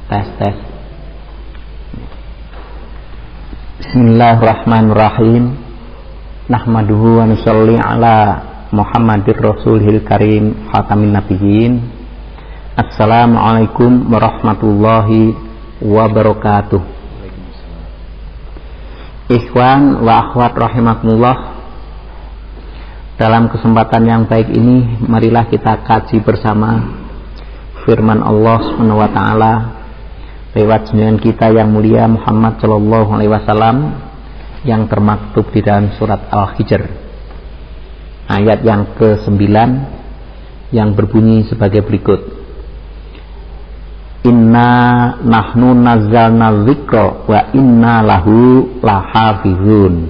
Tes. Bismillahirrahmanirrahim. Nahmaduhu wa nusalli ala Muhammadir Rasulil Karim khatamin nabiyyin. Assalamualaikum warahmatullahi wabarakatuh. Ikhwan wa akhwat rahimakumullah. Dalam kesempatan yang baik ini, marilah kita kaji bersama firman Allah Subhanahu wa taala lewat junjungan kita yang mulia Muhammad sallallahu alaihi wasallam yang termaktub di dalam surat Al-Hijr ayat yang ke-9 yang berbunyi sebagai berikut. Inna nahnu nazzalna dzikra wa inna lahu lahafizun.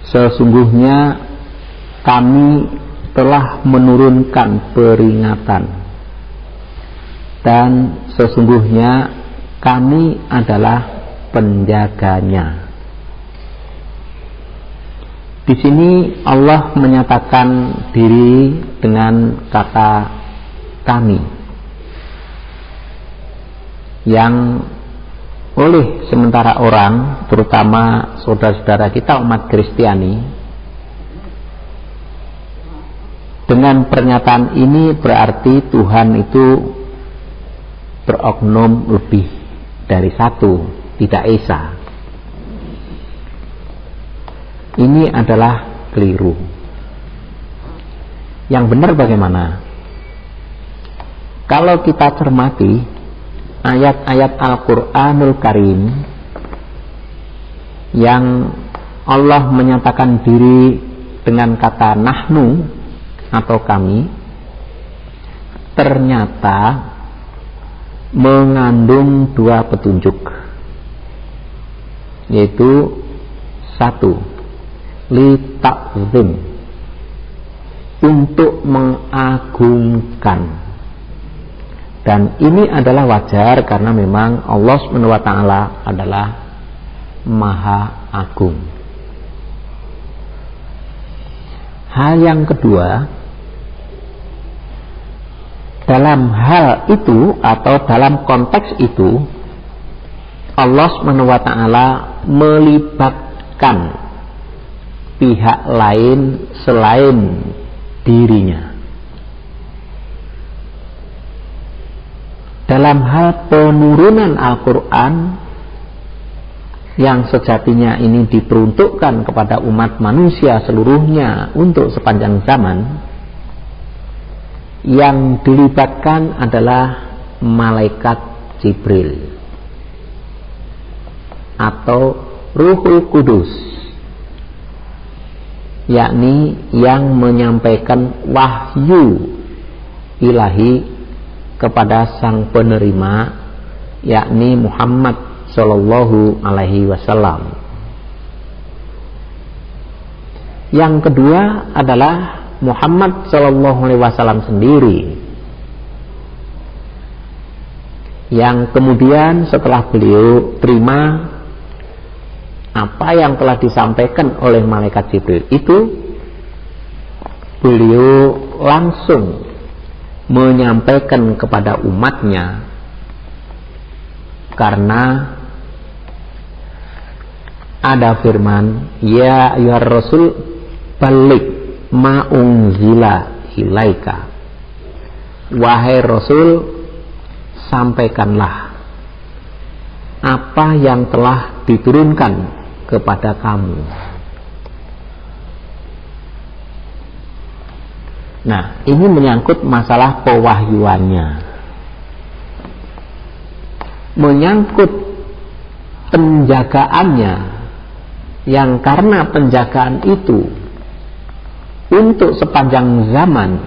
Sesungguhnya kami telah menurunkan peringatan dan sesungguhnya kami adalah penjaganya. Di sini Allah menyatakan diri dengan kata kami, yang oleh sementara orang, terutama saudara-saudara kita umat Kristiani, dengan pernyataan ini berarti Tuhan itu beroknum lebih dari satu, tidak esa. Ini adalah keliru. Yang benar bagaimana? Kalau kita cermati ayat-ayat Al-Quranul Karim yang Allah menyatakan diri dengan kata nahnu atau kami, ternyata mengandung dua petunjuk, yaitu satu, li ta'zim, untuk mengagungkan, dan ini adalah wajar karena memang Allah SWT adalah Maha Agung. Hal yang kedua, dalam hal itu atau dalam konteks itu Allah SWT melibatkan pihak lain selain dirinya. Dalam hal penurunan Al-Quran yang sejatinya ini diperuntukkan kepada umat manusia seluruhnya untuk sepanjang zaman, yang dilibatkan adalah malaikat Jibril atau Ruhul Kudus, yakni yang menyampaikan wahyu ilahi kepada sang penerima, yakni Muhammad sallallahu alaihi wasallam. Yang kedua adalah Muhammad sallallahu alaihi wasallam sendiri, yang kemudian setelah beliau terima apa yang telah disampaikan oleh malaikat Jibril itu, beliau langsung menyampaikan kepada umatnya, karena ada firman, ya ayyuhar rasul balik ma unzila ilaika, wahai Rasul, sampaikanlah apa yang telah diturunkan kepada kamu. Nah, ini menyangkut masalah pewahyuannya, menyangkut penjagaannya, yang karena penjagaan itu untuk sepanjang zaman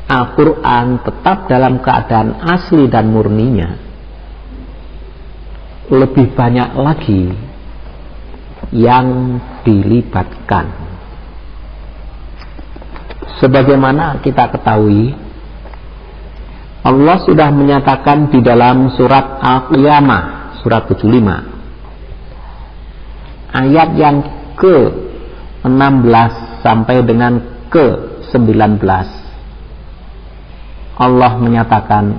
Al-Quran tetap dalam keadaan asli dan murninya. Lebih banyak lagi yang dilibatkan. Sebagaimana kita ketahui, Allah sudah menyatakan di dalam surat Al-Qiyamah, surat 75, ayat yang ke-16 sampai dengan ke-19, Allah menyatakan,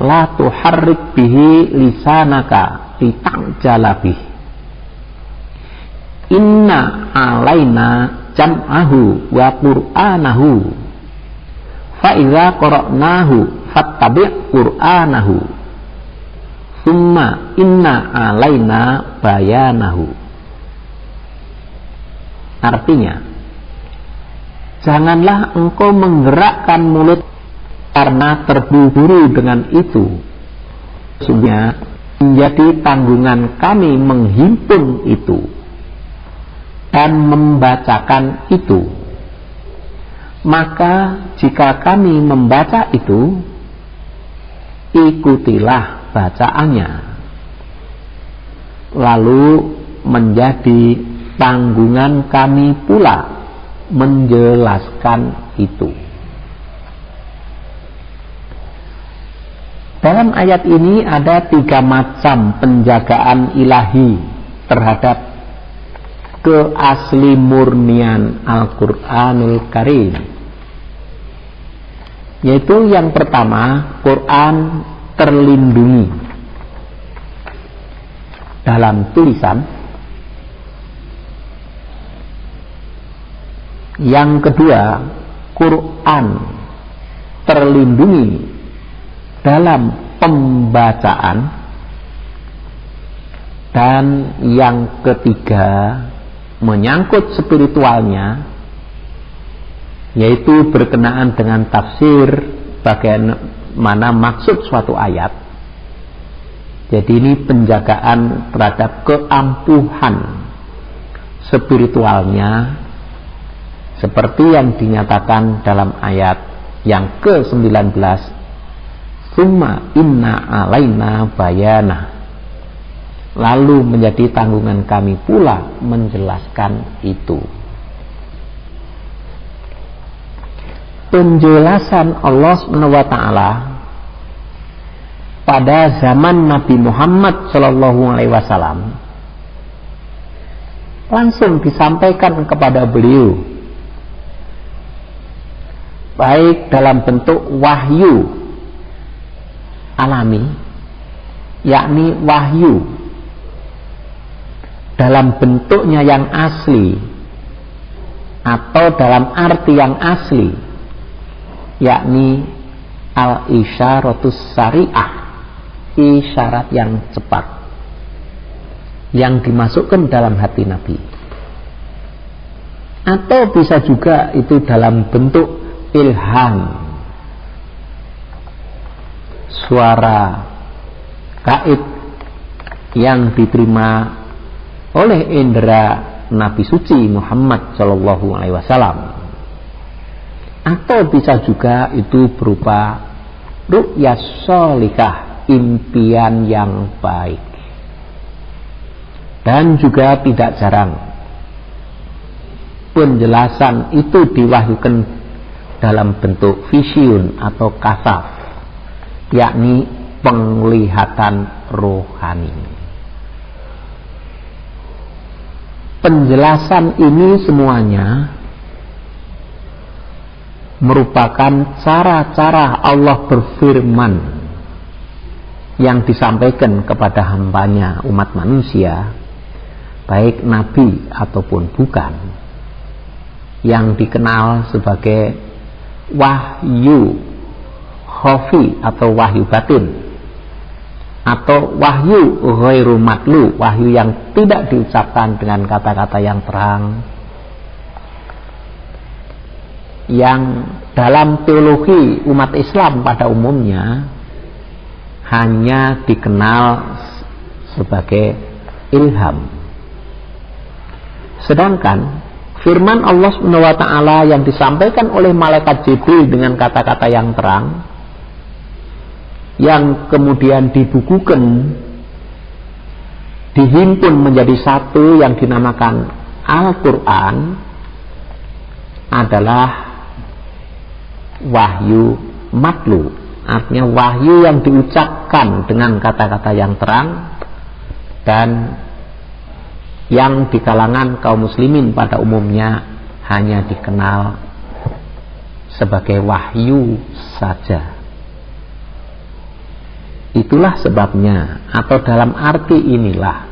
la tuharrik bihi lisanaka lita'jala bihi inna alaina jam'ahu wa qur'anahu fa idza qara'nahu fattabi' qur'anahu summa inna alaina bayanahu. Artinya, janganlah engkau menggerakkan mulut karena terburu-buru dengan itu. Sesungguhnya menjadi tanggungan kami menghimpun itu dan membacakan itu. Maka jika kami membaca itu, ikutilah bacaannya. Lalu menjadi tanggungan kami pula menjelaskan itu. Dalam ayat ini ada 3 macam penjagaan ilahi terhadap keasli murnian Al-Quranul Karim. Yaitu yang pertama, Quran terlindungi dalam tulisan. Yang kedua, Quran terlindungi dalam pembacaan. Dan yang ketiga, menyangkut spiritualnya, yaitu berkenaan dengan tafsir bagaimana maksud suatu ayat. Jadi ini penjagaan terhadap keampuhan spiritualnya, seperti yang dinyatakan dalam ayat yang ke-19, summa inna alaina bayana, lalu menjadi tanggungan kami pula menjelaskan itu. Penjelasan Allah SWT pada zaman Nabi Muhammad SAW langsung disampaikan kepada beliau, baik dalam bentuk wahyu alami, yakni wahyu dalam bentuknya yang asli, atau dalam arti yang asli, yakni al-isyaratus syariah, isyarat yang cepat yang dimasukkan dalam hati Nabi. Atau bisa juga itu dalam bentuk ilham, suara gaib yang diterima oleh indera Nabi suci Muhammad SAW. Atau bisa juga itu berupa ru'yah sholihah, impian yang baik. Dan juga tidak jarang penjelasan itu diwahyukan dalam bentuk vision atau kasaf, yakni penglihatan rohani. Penjelasan ini semuanya merupakan cara-cara Allah berfirman yang disampaikan kepada hambanya umat manusia, baik nabi ataupun bukan, yang dikenal sebagai wahyu khafi atau wahyu batin, atau wahyu ghairu matlu, wahyu yang tidak diucapkan dengan kata-kata yang terang, yang dalam teologi umat Islam pada umumnya hanya dikenal sebagai ilham. Sedangkan firman Allah SWT yang disampaikan oleh malaikat Jibril dengan kata-kata yang terang, yang kemudian dibukukan, dihimpun menjadi satu yang dinamakan Al-Quran, adalah wahyu matlu, artinya wahyu yang diucapkan dengan kata-kata yang terang, dan yang di kalangan kaum muslimin pada umumnya hanya dikenal sebagai wahyu saja. Itulah sebabnya, atau dalam arti inilah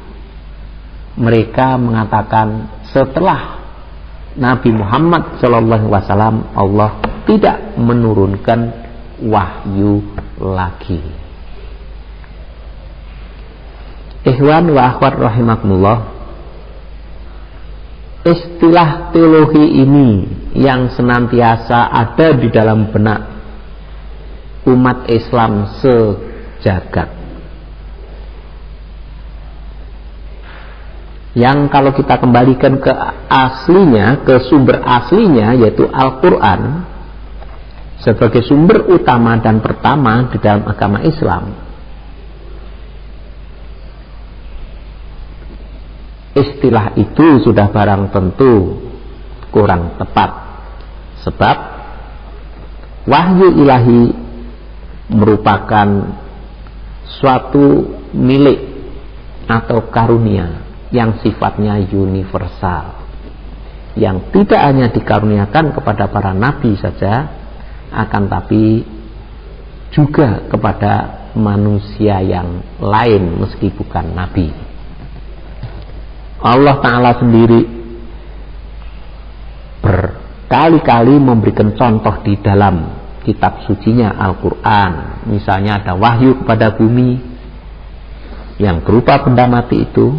mereka mengatakan setelah Nabi Muhammad SAW Allah tidak menurunkan wahyu lagi. Ikhwan wa akhwat rahimakumullah, istilah teologi ini yang senantiasa ada di dalam benak umat Islam sejagat, yang kalau kita kembalikan ke aslinya, ke sumber aslinya, yaitu Al-Quran sebagai sumber utama dan pertama di dalam agama Islam, istilah itu sudah barang tentu kurang tepat, sebab wahyu ilahi merupakan suatu milik atau karunia yang sifatnya universal, yang tidak hanya dikaruniakan kepada para nabi saja, akan tapi juga kepada manusia yang lain meski bukan nabi. Allah Ta'ala sendiri berkali-kali memberikan contoh di dalam kitab sucinya Al-Quran. Misalnya ada wahyu kepada bumi yang berupa benda mati itu,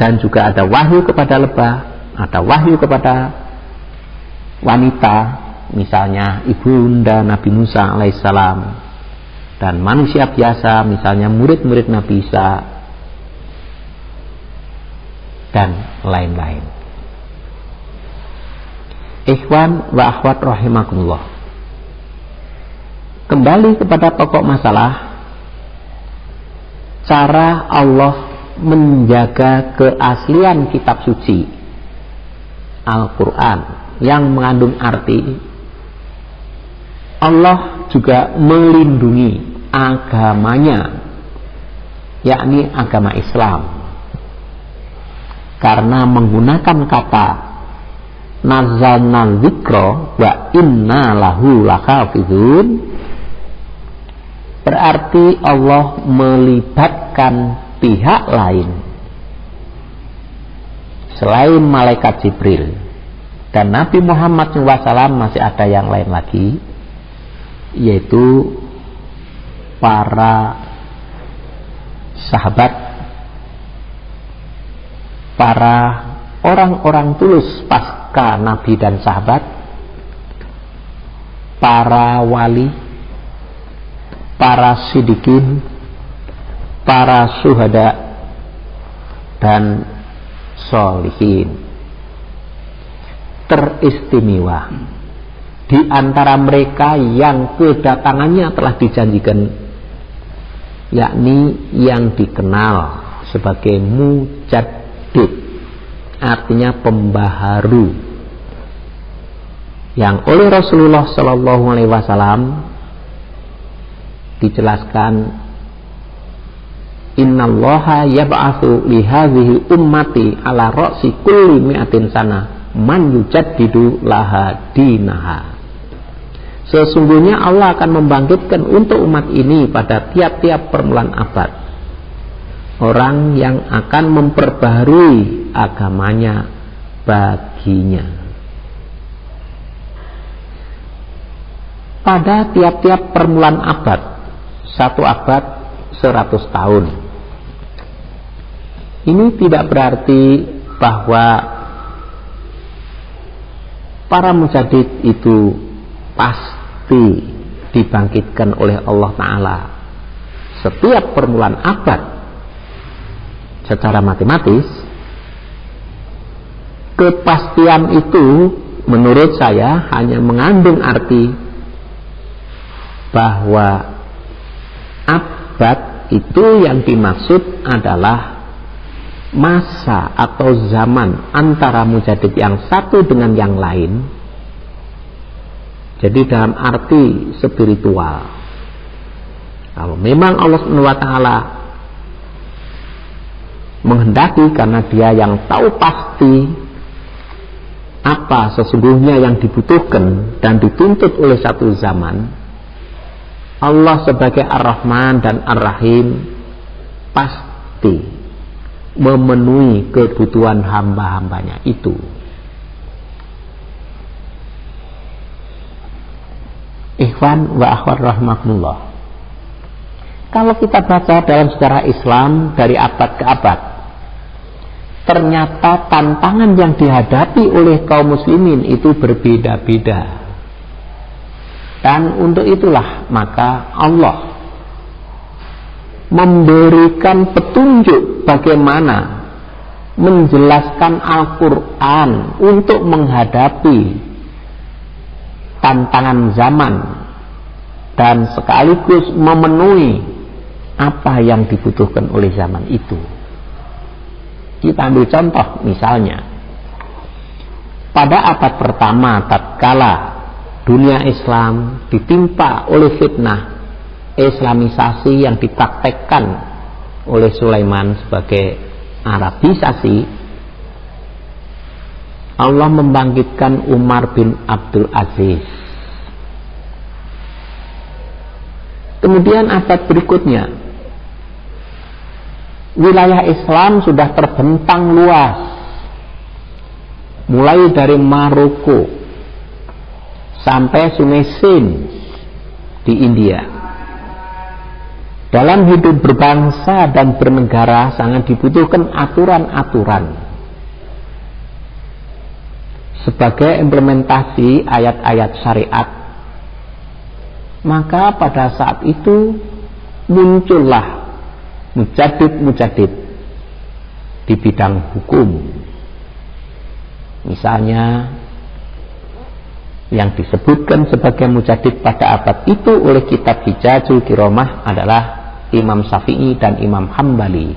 dan juga ada wahyu kepada lebah, ada wahyu kepada wanita, misalnya ibunda Nabi Musa alaihissalam, dan manusia biasa, misalnya murid-murid Nabi Isa, dan lain-lain. Ikhwan wa akhwat rahimakumullah, kembali kepada pokok masalah, cara Allah menjaga keaslian kitab suci Al-Quran yang mengandung arti. Allah juga melindungi agamanya, yakni agama Islam, karena menggunakan kata nazzalna dzikra wa inna lahu lahafizun, berarti Allah melibatkan pihak lain selain malaikat Jibril dan Nabi Muhammad SAW. Masih ada yang lain lagi, yaitu para sahabat, para orang-orang tulus pasca Nabi dan sahabat, para wali, para siddiqin, para syuhada, dan sholihin. Teristimewa di antara mereka yang kedatangannya telah dijanjikan, yakni yang dikenal sebagai mujaddid, artinya pembaharu, yang oleh Rasulullah SAW dijelaskan, innallaha yab'atsu li hadhihi ummati ala ra'si kulli mi'atin sana man yujaddidu laha dinaha. Sesungguhnya Allah akan membangkitkan untuk umat ini pada tiap-tiap permulaan abad orang yang akan memperbaharui agamanya baginya. Pada tiap-tiap permulaan abad, satu abad 100 tahun. Ini tidak berarti bahwa para mujaddid itu pasti dibangkitkan oleh Allah Ta'ala setiap permulaan abad. Secara matematis, kepastian itu menurut saya hanya mengandung arti bahwa abad itu yang dimaksud adalah masa atau zaman antara mujaddid yang satu dengan yang lain. Jadi dalam arti spiritual, kalau memang Allah SWT menghendaki, karena Dia yang tahu pasti apa sesungguhnya yang dibutuhkan dan dituntut oleh satu zaman, Allah sebagai Ar-Rahman dan Ar-Rahim pasti memenuhi kebutuhan hamba-hambanya itu. Ikhwan wa akhwat rahimakumullah, kalau kita baca dalam sejarah Islam dari abad ke abad, ternyata tantangan yang dihadapi oleh kaum muslimin itu berbeda-beda. Dan untuk itulah maka Allah memberikan petunjuk bagaimana menjelaskan Al-Quran untuk menghadapi tantangan zaman dan sekaligus memenuhi apa yang dibutuhkan oleh zaman itu. Kita ambil contoh misalnya pada abad pertama tatkala dunia Islam ditimpa oleh fitnah Islamisasi yang dipraktekkan oleh Sulaiman sebagai Arabisasi, Allah membangkitkan Umar bin Abdul Aziz. Kemudian abad berikutnya wilayah Islam sudah terbentang luas, mulai dari Maroko sampai Sungai Sind di India. Dalam hidup berbangsa dan bernegara sangat dibutuhkan aturan-aturan sebagai implementasi ayat-ayat syariat. Maka pada saat itu muncullah mujadid-mujadid di bidang hukum. Misalnya yang disebutkan sebagai mujadid pada abad itu oleh kitab Hijazul Kiromah adalah Imam Syafi'i dan Imam Hambali,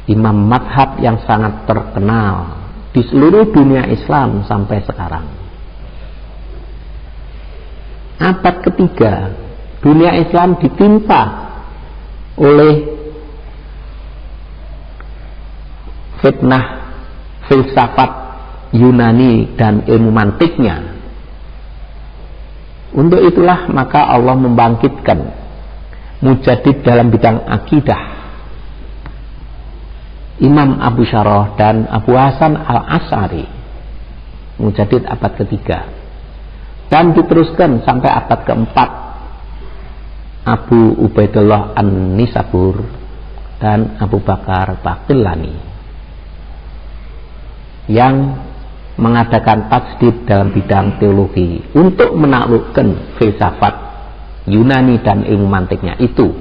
imam madhab yang sangat terkenal di seluruh dunia Islam sampai sekarang. Abad ketiga dunia Islam ditimpa oleh fitnah filsafat Yunani dan ilmu mantiknya. Untuk itulah maka Allah membangkitkan mujadid dalam bidang akidah, Imam Abu Syarah dan Abu Hasan Al-Asy'ari, mujadid abad ketiga, dan diteruskan sampai abad keempat Abu Ubaidullah An-Nisabur dan Abu Bakar Baqillani yang mengadakan tajdid dalam bidang teologi untuk menaklukkan filsafat Yunani dan ilmu mantiknya itu.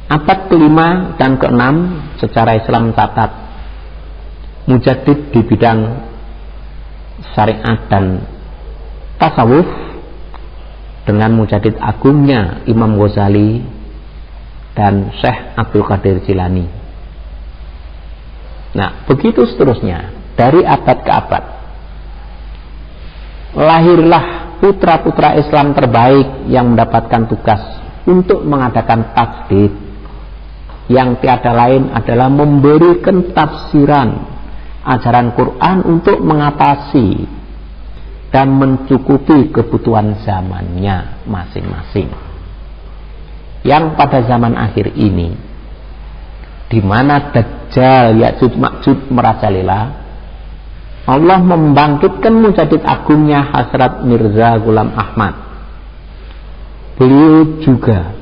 Abad kelima dan keenam secara Islam mencatat mujadid di bidang syariat dan tasawuf dengan mujadid agungnya Imam Ghazali dan Syekh Abdul Qadir Jilani. Nah, begitu seterusnya dari abad ke abad. Lahirlah putra-putra Islam terbaik yang mendapatkan tugas untuk mengadakan tajdid, yang tiada lain adalah memberikan tafsiran ajaran Quran untuk mengatasi dan mencukupi kebutuhan zamannya masing-masing. Yang pada zaman akhir ini, di mana Dajjal Ya'juj Ma'juj merajalela, Allah membangkitkan mujadid agungnya Hasrat Mirza Ghulam Ahmad. Beliau juga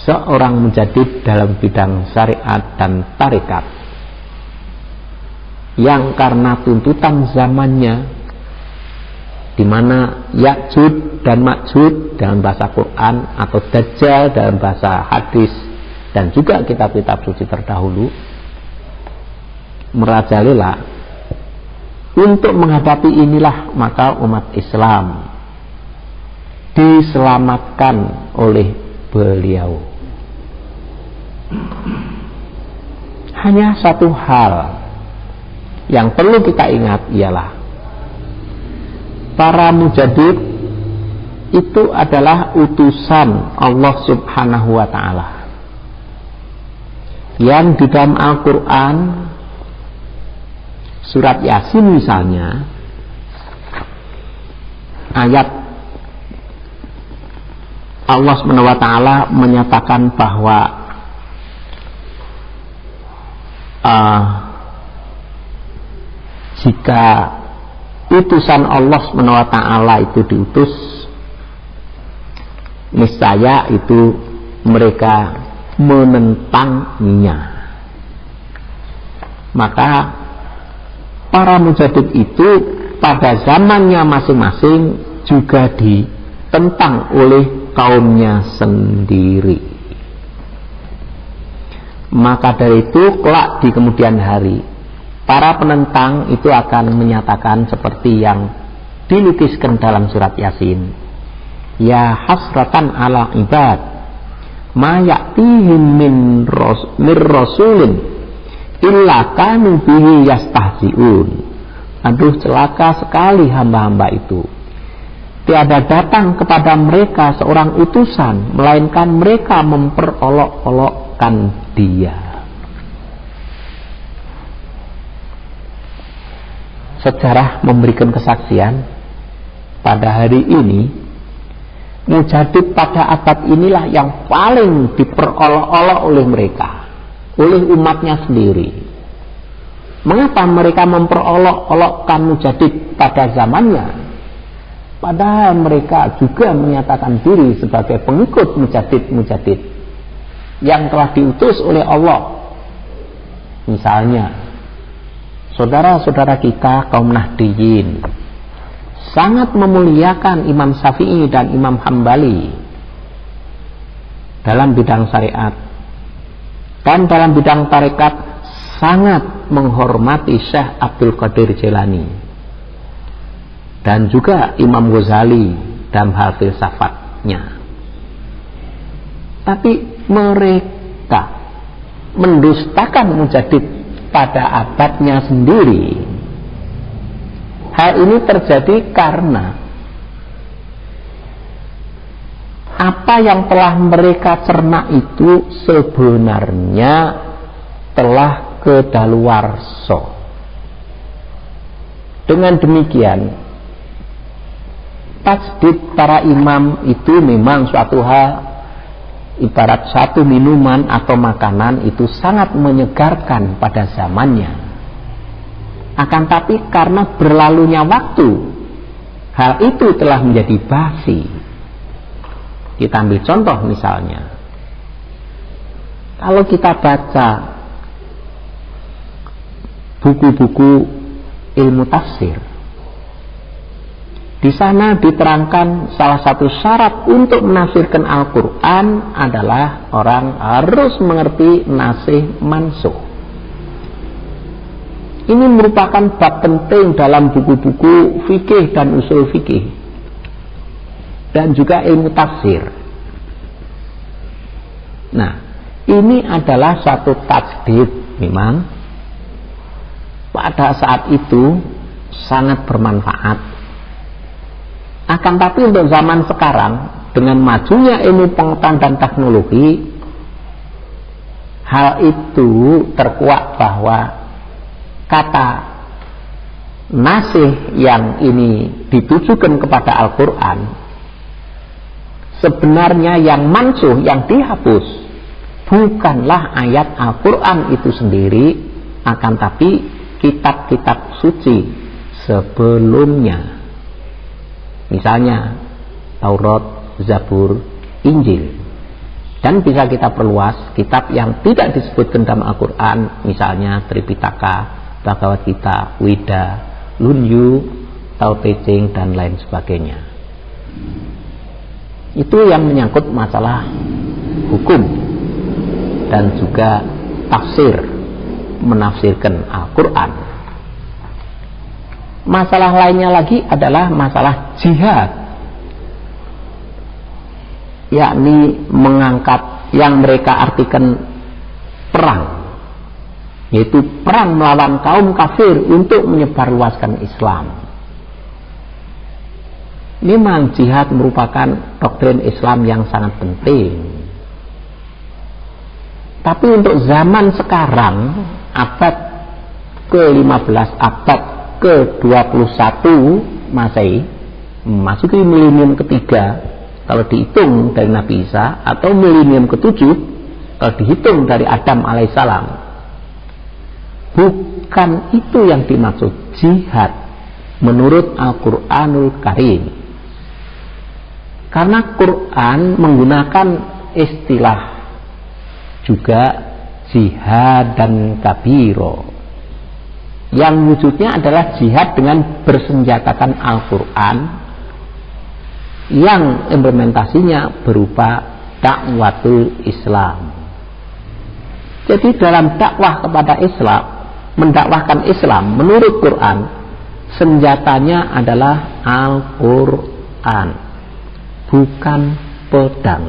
seorang mujadid dalam bidang syariat dan tarekat, yang karena tuntutan zamannya, di mana Ya'juj dan Ma'juj dalam bahasa Quran atau Dajjal dalam bahasa hadis dan juga kitab-kitab suci terdahulu merajalela. Untuk menghadapi inilah maka umat Islam diselamatkan oleh beliau. Hanya satu hal yang perlu kita ingat ialah para mujadid itu adalah utusan Allah Subhanahu wa ta'ala, yang di dalam Al-Quran surat Yasin misalnya ayat Allah SWT menyatakan bahwa jika utusan Allah SWT itu diutus, niscaya itu mereka menentangnya. Maka para mujadid itu pada zamannya masing-masing juga ditentang oleh kaumnya sendiri. Maka dari itu kelak di kemudian hari para penentang itu akan menyatakan seperti yang dilukiskan dalam surat Yasin, ya hasratan ala ibad ma ya'tihim min rasulin illa kanu bihi yastahzi'un. Aduh, celaka sekali hamba-hamba itu, tiada datang kepada mereka seorang utusan melainkan mereka memperolok-olokkan dia. Sejarah memberikan kesaksian pada hari ini, mujadid pada abad inilah yang paling diperolok-olok oleh mereka, oleh umatnya sendiri. Mengapa mereka memperolok-olokkan mujadid pada zamannya, padahal mereka juga menyatakan diri sebagai pengikut mujadid yang telah diutus oleh Allah. Misalnya saudara-saudara kita kaum Nahdiyin sangat memuliakan Imam Syafi'i dan Imam Hambali dalam bidang syariat, dan dalam bidang tarekat sangat menghormati Syekh Abdul Qadir Jailani dan juga Imam Ghazali dalam hal filsafatnya. Tapi mereka mendustakan mujadid pada abadnya sendiri. Hal ini terjadi karena apa yang telah mereka cerna itu sebenarnya telah kedaluwarsa. Dengan demikian, tajdid para imam itu memang suatu hal, ibarat satu minuman atau makanan itu sangat menyegarkan pada zamannya. Akan tapi karena berlalunya waktu, hal itu telah menjadi basi. Kita ambil contoh misalnya, kalau kita baca buku-buku ilmu tafsir, di sana diterangkan salah satu syarat untuk menafsirkan Al-Quran adalah orang harus mengerti nasih mansuh. Ini merupakan bab penting dalam buku-buku fikih dan usul fikih dan juga ilmu tafsir. Nah, ini adalah satu tajdid memang pada saat itu sangat bermanfaat. Akan tapi untuk zaman sekarang, dengan majunya ilmu pengetahuan dan teknologi, hal itu terkuak bahwa kata nasih yang ini ditujukan kepada Al-Quran, sebenarnya yang mansuh, yang dihapus, bukanlah ayat Al-Quran itu sendiri, akan tapi kitab-kitab suci sebelumnya, misalnya Taurat, Zabur, Injil. Dan bisa kita perluas kitab yang tidak disebutkan dalam Al-Quran, misalnya Tripitaka, Bhagavad Gita, Weda, Lunyu, Tao Te Ching, dan lain sebagainya. Itu yang menyangkut masalah hukum dan juga tafsir, menafsirkan Al-Quran. Masalah lainnya lagi adalah masalah jihad, yakni mengangkat yang mereka artikan perang, yaitu perang melawan kaum kafir untuk menyebarluaskan Islam. Memang jihad merupakan doktrin Islam yang sangat penting. Tapi untuk zaman sekarang, abad ke-15, abad ke-21 Masehi, memasuki milenium ketiga, kalau dihitung dari Nabi Isa, atau milenium ke-7 kalau dihitung dari Adam alaihissalam. Bukan itu yang dimaksud jihad menurut Al-Quranul Karim. Karena Quran menggunakan istilah juga jihad dan kabiro, yang wujudnya adalah jihad dengan bersenjatakan Al-Quran, yang implementasinya berupa dakwatul Islam. Jadi dalam dakwah kepada Islam, mendakwahkan Islam menurut Quran, senjatanya adalah Al-Quran, bukan pedang.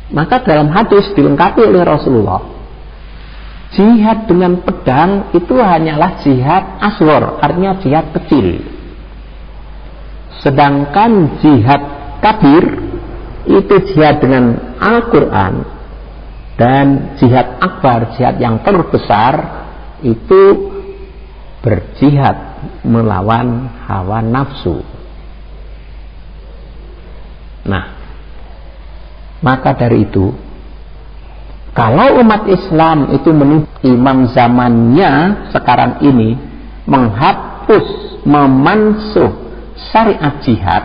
Maka dalam hadis dilengkapi oleh Rasulullah, jihad dengan pedang itu hanyalah jihad asghar, artinya jihad kecil. Sedangkan jihad kabir itu jihad dengan Al-Quran, dan jihad akbar, jihad yang terbesar, itu berjihad melawan hawa nafsu. Nah, maka dari itu, kalau umat Islam itu imam zamannya sekarang ini menghapus, memansuh syariat jihad,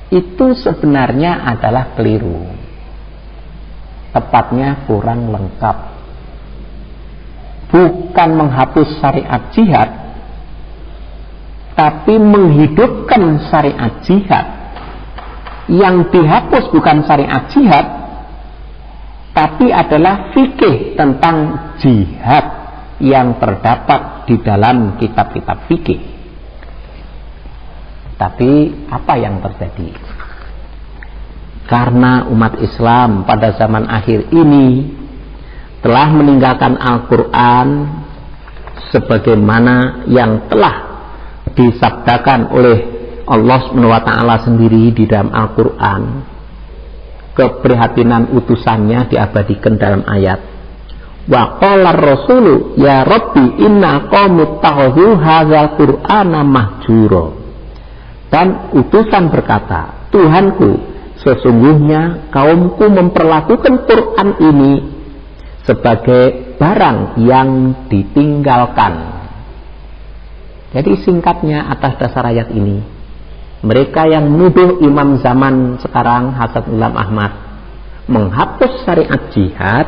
itu sebenarnya adalah keliru. Tepatnya kurang lengkap. Bukan menghapus syariat jihad, tapi menghidupkan syariat jihad. Yang dihapus bukan syariat jihad, tapi adalah fikih tentang jihad yang terdapat di dalam kitab-kitab fikih. Tapi apa yang terjadi? Karena umat Islam pada zaman akhir ini telah meninggalkan Al-Quran sebagaimana yang telah disabdakan oleh Allah SWT sendiri di dalam Al-Quran. Keprihatinan utusannya diabadikan dalam ayat, wa qala ar-rasulu ya rabbi inna qaumut takhadhu hadzal qur'ana mahjura. Dan utusan berkata, Tuhanku, sesungguhnya kaumku memperlakukan Quran ini sebagai barang yang ditinggalkan. Jadi singkatnya atas dasar ayat ini, mereka yang menuduh imam zaman sekarang Hasan Ilham Ahmad menghapus syariat jihad,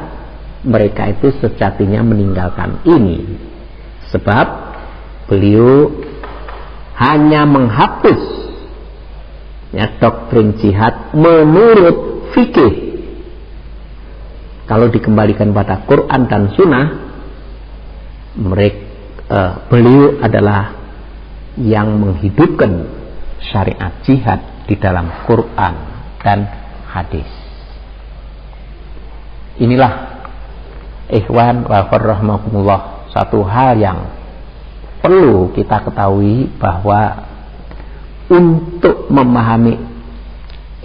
mereka itu sejatinya meninggalkan ini. Sebab beliau hanya menghapus doktrin jihad menurut fikih. Kalau dikembalikan pada Quran dan Sunnah, beliau adalah yang menghidupkan syariat jihad di dalam Quran dan hadis. Inilah ikhwan wa rahmakumullah, satu hal yang perlu kita ketahui, bahwa untuk memahami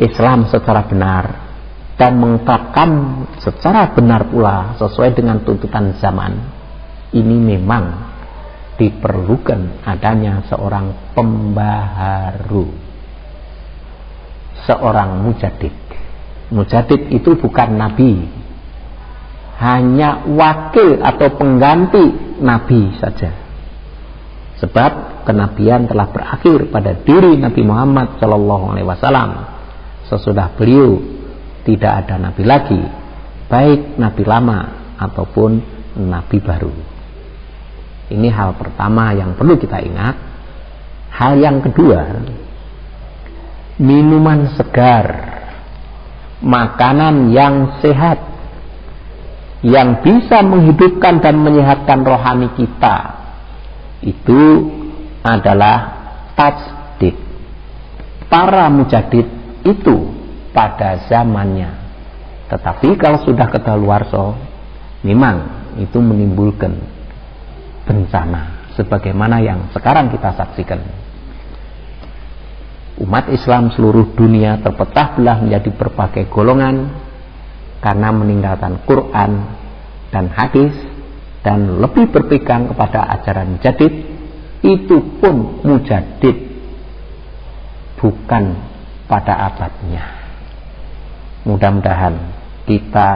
Islam secara benar dan mengungkapkan secara benar pula sesuai dengan tuntutan zaman, ini memang diperlukan adanya seorang pembaharu, seorang mujadid. Mujadid itu bukan nabi, hanya wakil atau pengganti nabi saja. Sebab kenabian telah berakhir pada diri Nabi Muhammad SAW. Sesudah beliau tidak ada nabi lagi, baik nabi lama ataupun nabi baru. Ini hal pertama yang perlu kita ingat. Hal yang kedua, minuman segar, makanan yang sehat, yang bisa menghidupkan dan menyehatkan rohani kita, itu adalah tajdid. Para mujadid itu pada zamannya. Tetapi kalau sudah kedaluarsa, memang itu menimbulkan bencana sebagaimana yang sekarang kita saksikan. Umat Islam seluruh dunia terpecah belah menjadi berbagai golongan karena meninggalkan Quran dan hadis dan lebih berpegang kepada ajaran jadid. Itu pun mujadid, bukan pada abadnya. Mudah-mudahan kita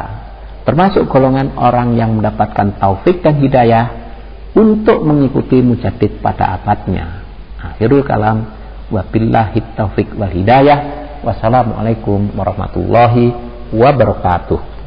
termasuk golongan orang yang mendapatkan taufik dan hidayah untuk mengikuti mujaddid pada abadnya. Akhirul kalam, wabillahi taufik wal hidayah. Wassalamualaikum warahmatullahi wabarakatuh.